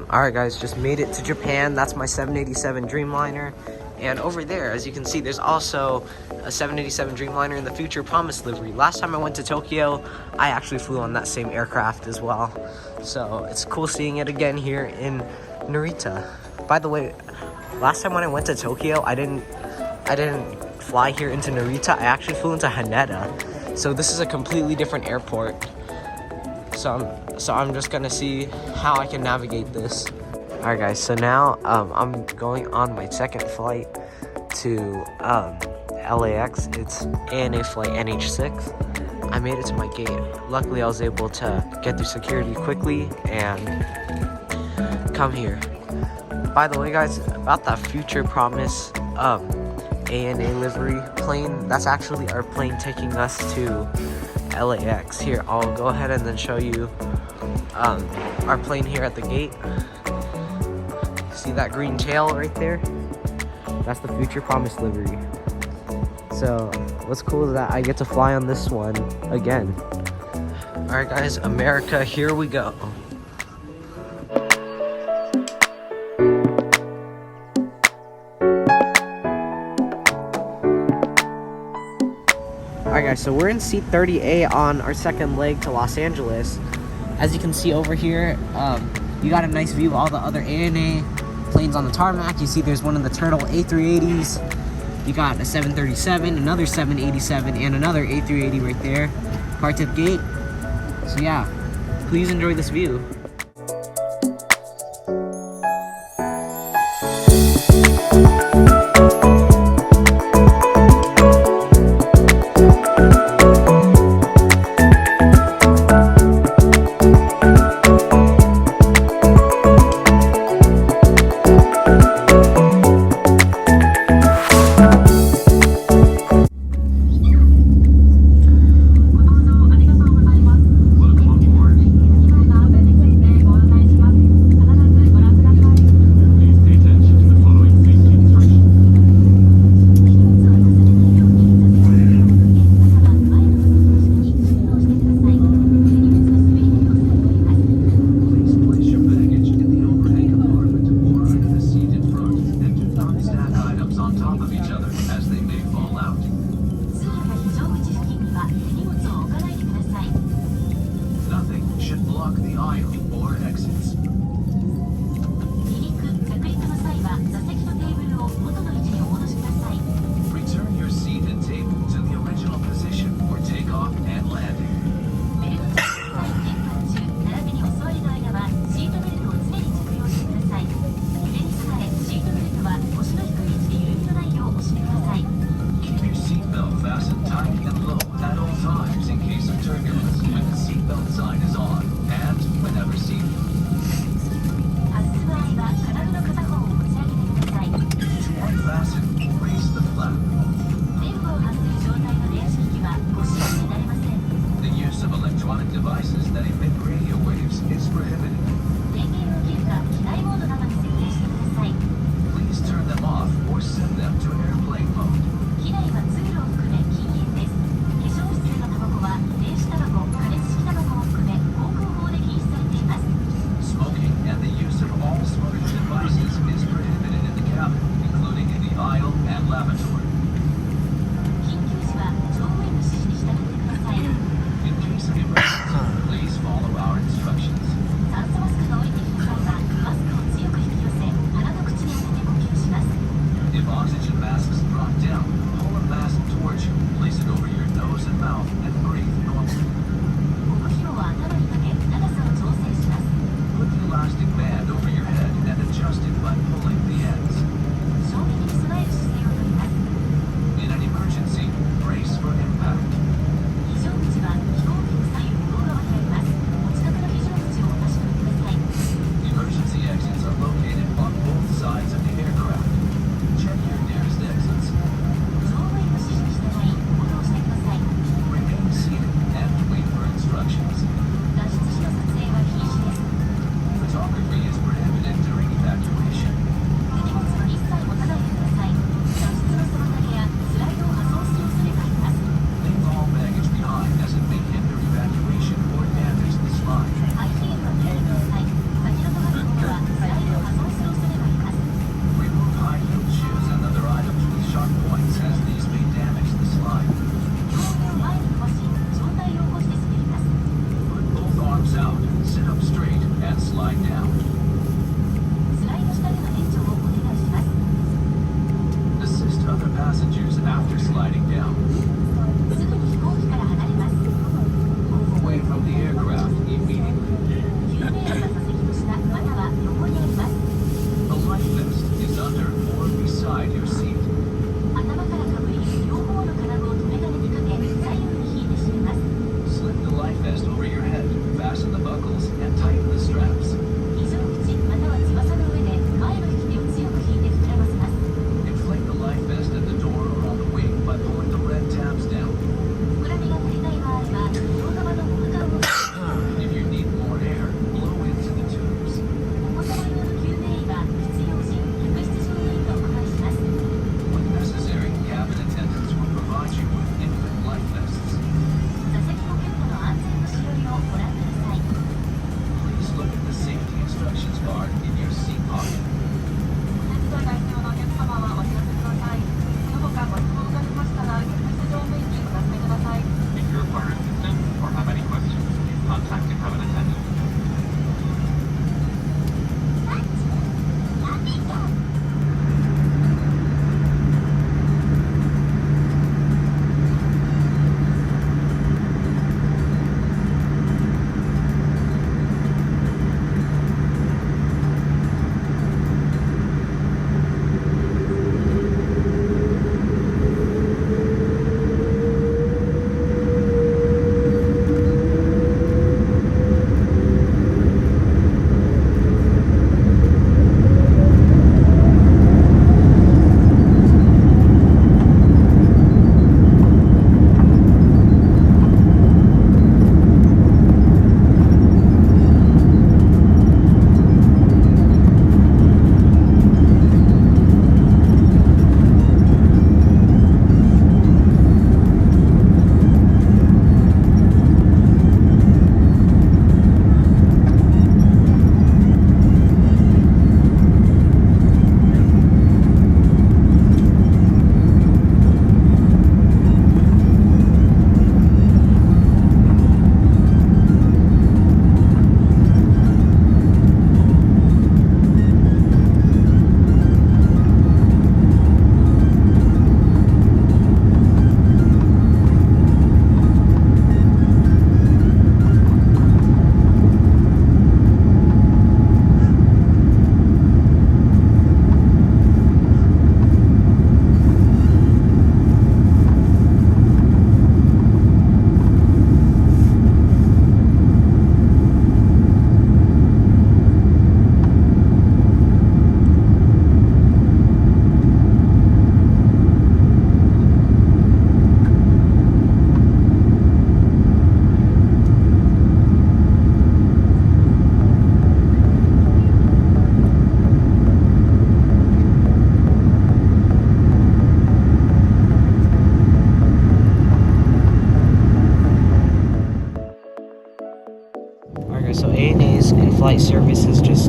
Alright guys, just made it to Japan. That's my 787 Dreamliner. And over there, as you can see, there's also a 787 Dreamliner in the future promised livery. Last time I went to Tokyo, I actually flew on that same aircraft as well. So it's cool seeing it again here in Narita. By the way, last time when I went to Tokyo, I didn't fly here into Narita. I actually flew into Haneda. So this is a completely different airport. So I'm just gonna see how I can navigate this. Alright guys, so now I'm going on my second flight to LAX. It's ANA flight NH6. I made it to my gate. Luckily I was able to get through security quickly and come here. By the way guys, about that future promise ANA livery plane, that's actually our plane taking us to LAX. Here, I'll go ahead and then show you our plane here at the gate. See that green tail right there? That's the future promise livery. So what's cool is that I get to fly on this one again. Alright guys, America, here we go. Alright guys, so we're in seat 30A on our second leg to Los Angeles. As you can see over here, you got a nice view of all the other ANA planes on the tarmac. You see there's one of the Turtle A380s. You got a 737, another 787, and another A380 right there, parked at the gate. So yeah, please enjoy this view.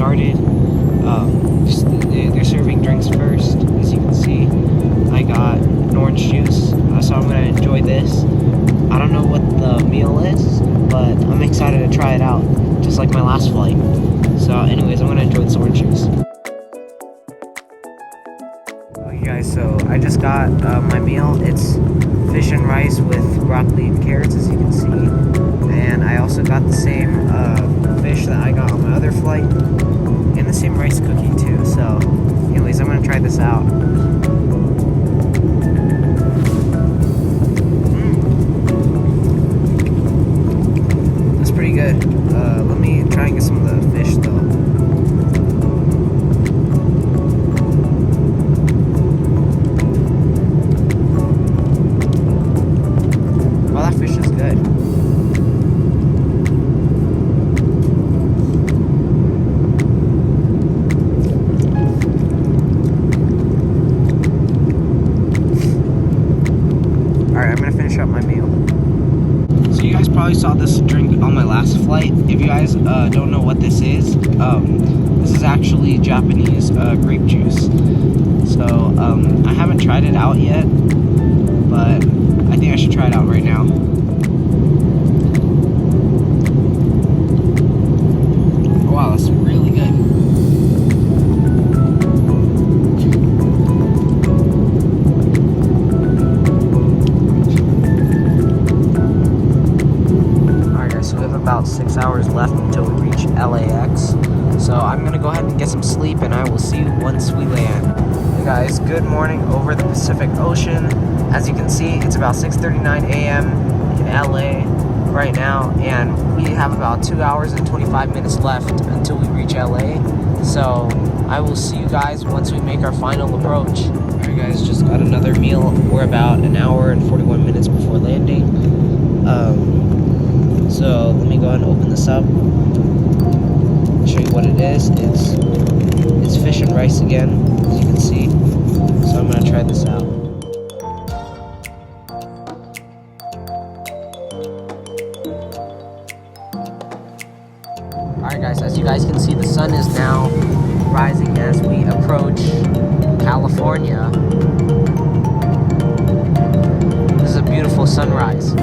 started. They're serving drinks first. As you can see, I got an orange juice, so I'm gonna enjoy this. I don't know what the meal is, but I'm excited to try it out, just like my last flight. So anyways, I'm gonna enjoy this orange juice. Okay guys, so I just got my meal. It's fish and rice with broccoli and carrots, as you can see. And I also got the same fish that I got on my other flight, and the same rice cookie too. So anyways, I'm gonna try this out. That's pretty good. Let me try and get some of the fish though. Well, that fish is good. Alright, I'm gonna finish up my meal. So you guys probably saw this drink on my last flight. If you guys don't know what this is actually Japanese grape juice. So I haven't tried it out yet, but I think I should try it out right now. Wow, that's really good. About 6 hours left until we reach LAX, so I'm gonna go ahead and get some sleep, and I will see you once we land. Hey guys, good morning over the Pacific Ocean. As you can see, it's about 6:39 a.m. in LA right now, and we have about 2 hours and 25 minutes left until we reach LA. So I will see you guys once we make our final approach. Alright guys, just got another meal. We're about an hour and 41 minutes before landing. So let me go ahead and open this up, show you what it is. It's fish and rice again, as you can see. So I'm gonna try this out. Alright guys, as you guys can see, the sun is now rising as we approach California. This is a beautiful sunrise.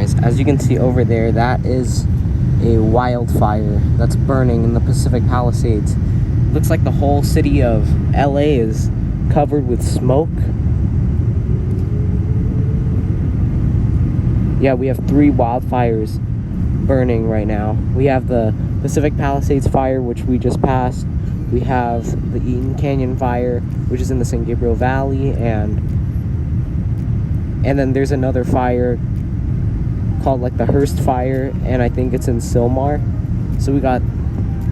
guys, as you can see over there, that is a wildfire that's burning in the Pacific Palisades. Looks like the whole city of LA is covered with smoke. Yeah, we have 3 wildfires burning right now. We have the Pacific Palisades fire, which we just passed. We have the Eaton Canyon fire, which is in the San Gabriel Valley, and then there's another fire called like the Hearst fire, and I think it's in Sylmar. So we got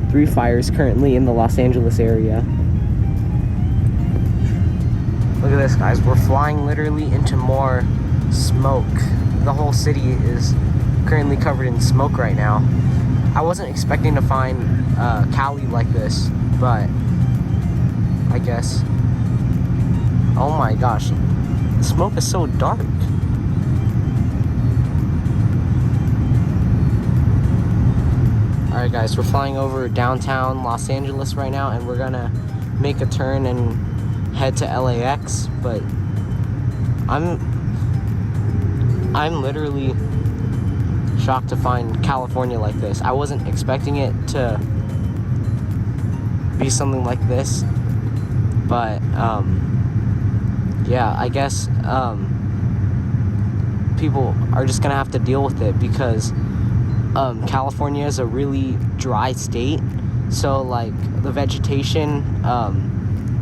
3 fires currently in the Los Angeles area. Look at this, guys. We're flying literally into more smoke. The whole city is currently covered in smoke right now. I wasn't expecting to find Cali like this, but I guess. Oh my gosh, the smoke is so dark. Alright guys, we're flying over downtown Los Angeles right now, and we're gonna make a turn and head to LAX, but I'm literally shocked to find California like this. I wasn't expecting it to be something like this, but yeah, I guess people are just gonna have to deal with it, because California is a really dry state, so like the vegetation,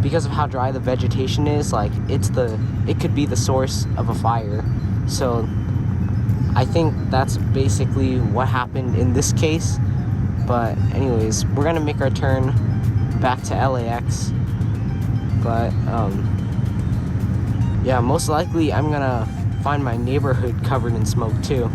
because of how dry the vegetation is, like it could be the source of a fire. So I think that's basically what happened in this case. But anyways, we're gonna make our turn back to LAX, but yeah, most likely I'm gonna find my neighborhood covered in smoke too.